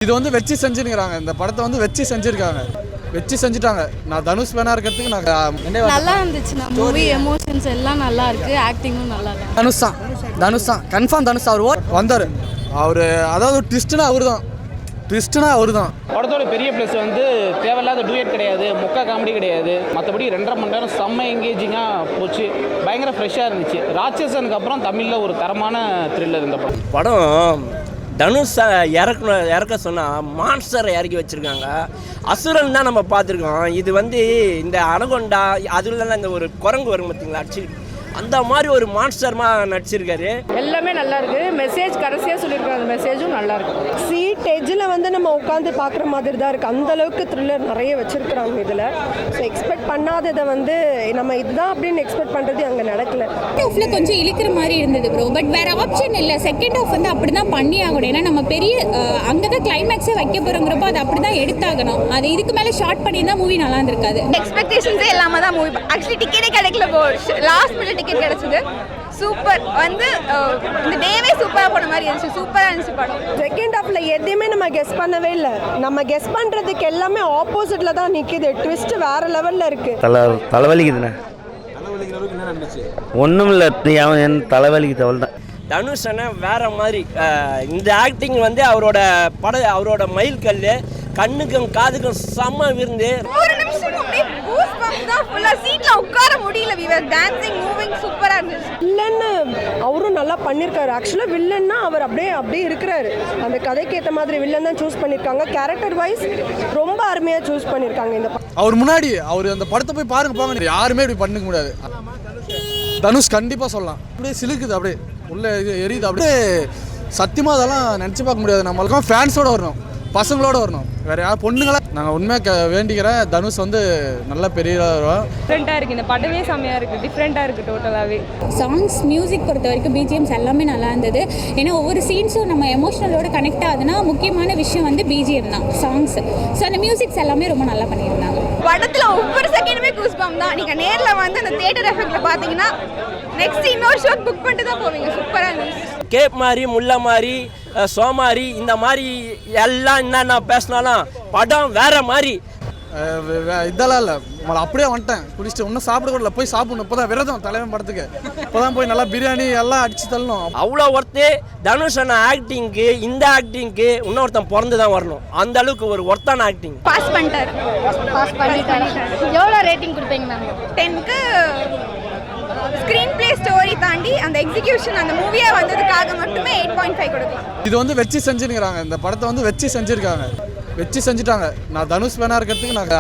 இது வந்து வெற்றி செஞ்சுருக்காங்க. இந்த படத்தை வந்து வெற்றி செஞ்சுருக்காங்க, வெற்றி செஞ்சுட்டாங்க. நான் தனுஷ் ஃபேனாக இருக்கிறதுக்கு நான் நல்லா இருந்துச்சுண்ணா. மூவி எமோஷன்ஸ் எல்லாம் நல்லா இருக்கு, ஆக்டிங்கும் நல்லா இருக்கு. தனுஷ் தான் கன்ஃபார்ம். தனுஷ் அவர் வந்தார். அவர் அதாவது ட்விஸ்ட்னா அவர் தான். படத்தோட பெரிய ப்ளஸ் வந்து தேவையில்லாத டூயட் கிடையாது, மொக்க காமெடி கிடையாது. மற்றபடி 2.5 மணி நேரம் செம்ம எங்கேஜிங்காக போச்சு, பயங்கர ஃப்ரெஷ்ஷாக இருந்துச்சு. ராட்சசனுக்கு அப்புறம் தமிழில் ஒரு தரமான த்ரில்லர் இந்த படம். தனுஷை இறக்க சொன்னால் மான்ஸ்டரை இறக்கி வச்சுருக்காங்க. அசுரன் தான் நம்ம பார்த்துருக்கோம். இது வந்து இந்த அனகொண்டா அதுலலாம் இந்த ஒரு குரங்கு வரும் பார்த்தீங்களா, அடிச்சு அந்த மாதிரி ஒரு மான்ஸ்டர்மாக நடிச்சிருக்காரு. எல்லாமே நல்லா இருக்கு. மெசேஜ் கடைசியாக சொல்லியிருக்காங்க, அந்த மெசேஜும் நல்லா இருக்கு. சீட் எஜ்ஜில் வந்து நம்ம உட்காந்து பார்க்குற மாதிரி தான் இருக்குது. அந்த அளவுக்கு த்ரில்லர் நிறைய வச்சிருக்கிறாங்க இதில். ஸோ எக்ஸ்பெக்ட் பண்ணாததை வந்து நம்ம இதுதான் அப்படின்னு எக்ஸ்பெக்ட் பண்ணுறது அங்கே நடக்கல. ஹாஃப்ல கொஞ்சம் இழுக்கிற மாதிரி இருந்தது ப்ரோ, பட் வேற ஆப்ஷன் இல்லை. செகண்ட் ஹாஃப் வந்து அப்படி தான் பண்ணி ஆகணும். ஏன்னா நம்ம பெரிய அங்கே தான் கிளைமேக்ஸே வைக்க போகிறோங்கிறப்போ அது அப்படி தான் எடுத்தாகணும். அது இதுக்கு மேலே ஷார்ட் பண்ணியிருந்தா மூவி நல்லா இருந்திருக்காது. எக்ஸ்பெக்டேஷன்ஸே இல்லாமல் தான் மூவி. ஆக்சுவலி டிக்கெட்டே கிடைக்கல போ, லாஸ்ட் மினிட் டிக்கெட் கிடைச்சது. சூப்பர் வந்து இந்த டேவே சூப்பராக போன மாதிரி இருந்துச்சு. சூப்பராக இருந்துச்சு படம். செகண்ட் ஹாஃப்ல எதையுமே நம்ம கெஸ் பண்ணவே இல்லை. நம்ம கெஸ் பண்ணுறதுக்கு எல்லாமே ஆப்போசிட்டில் தான் நிற்கிது. ட்விஸ்ட் வேற லெவலில் இருக்கு. தலைவலிக்குதுண்ணே. ஒன்றும் இல்லை, என் தலைவலிக்கு தவள் தான். தனுஷ் அண்ணன் வேற மாதிரி. இந்த ஆக்டிங் வந்து அவரோட மயில் கல், கண்ணுக்கும் காதுக்கும் செம்ம விருந்து. ஒரு நிமிஷம் அப்படியே பூஸ் பம்ப் தான். ஃபுல்லா சீட்ல உட்கார முடியல. we were dancing, moving, சூப்பரா இருந்துச்சு. வில்லன்னு அவரும் நல்லா பண்ணியிருக்காரு. ஆக்சுவலாக வில்லன்னா அவர் அப்படியே இருக்கிறாரு. அந்த கதைக்கு ஏற்ற மாதிரி வில்லன் தான் சூஸ் பண்ணியிருக்காங்க. கேரக்டர் வைஸ் ரொம்ப அருமையாக சூஸ் பண்ணியிருக்காங்க. இந்த அவர் முன்னாடி அவர் அந்த படத்தை போய் பாருங்க, யாருமே இப்படி பண்ணிக்க முடியாது. தனுஷ் கண்டிப்பாக சொல்லலாம். அப்படியே சிலுக்குது, அப்படியே உள்ள எரியுது. அப்படியே சத்தியமாக அதெல்லாம் நினச்சி பார்க்க முடியாது. நம்மளுக்கும் ஃபேன்ஸோடு வரணும், பசங்களோட வரணும், வேறு யார் பொண்ணுங்களா. நாங்கள் உண்மையாக வேண்டிக்கிறேன் தனுஷ் வந்து நல்ல பெரிய டிஃப்ரெண்ட்டாக இருக்குது. இந்த படமே செம்மையாக இருக்குது, டிஃப்ரெண்ட்டாக இருக்குது டோட்டலாகவே. சாங்ஸ் மியூசிக் பொறுத்த வரைக்கும் பிஜிஎம்ஸ் எல்லாமே நல்லா இருந்தது. ஏன்னா ஒவ்வொரு சீன்ஸும் நம்ம எமோஷனலோட கனெக்ட் ஆகுதுன்னா முக்கியமான விஷயம் வந்து பிஜிஎம் தான், சாங்ஸ். ஸோ அந்த மியூசிக்ஸ் எல்லாமே ரொம்ப நல்லா பண்ணியிருந்தாங்க. படத்துல ஒவ்வொரு செகண்டுமே கூஸ் பம்ப் தான். நீங்க நேர்ல வந்து அந்த தியேட்டர் எஃபெக்ட்ல பாத்தீங்கன்னா நெக்ஸ்ட் இன்னொரு ஷோ புக் பண்ணிட்டு தான் போவீங்க. சூப்பரா இருந்துச்சு. கேப் மாதிரி, முல்லை மாதிரி, சோமாரி, இந்த மாதிரி எல்லாம் என்னென்ன பேசினாலும் படம் வேற மாதிரி. இதெல்லாம் இல்லை, நம்மளை அப்படியே வந்துட்டேன் குடிச்சிட்டு. இன்னும் சாப்பிட கூட இல்லை, போய் சாப்பிடணும். இப்போ தான் விரதம் தலைவன் படத்துக்கு. இப்போ தான் போய் நல்லா பிரியாணி எல்லாம் அடிச்சு தள்ளணும். அவ்வளோ ஒர்த்து தனுஷ் அண்ணா ஆக்டிங்க்கு. இந்த ஆக்டிங்க்கு இன்னொருத்தன் பிறந்து தான் வரணும். அந்த அளவுக்கு ஒரு ஒர்த்தான ஆக்டிங். பாஸ் பண்ணிட்டாரு. எவ்வளோ ரேட்டிங் கொடுப்பீங்க மேம்? 10க்கு ஸ்க்ரீன் பிளே ஸ்டோரி தாண்டி அந்த எக்ஸிகியூஷன், அந்த மூவியா வந்ததுக்காக மட்டுமே 8.5 கொடுக்கலாம். இது வந்து வெற்றி செஞ்சுருக்காங்க. இந்த படத்தை வந்து வெற்றி செஞ்சுருக்காங்க, வெற்றி செஞ்சுட்டாங்க. நான் தனுஷ் ஃபேனாக இருக்கிறதுக்கு நான்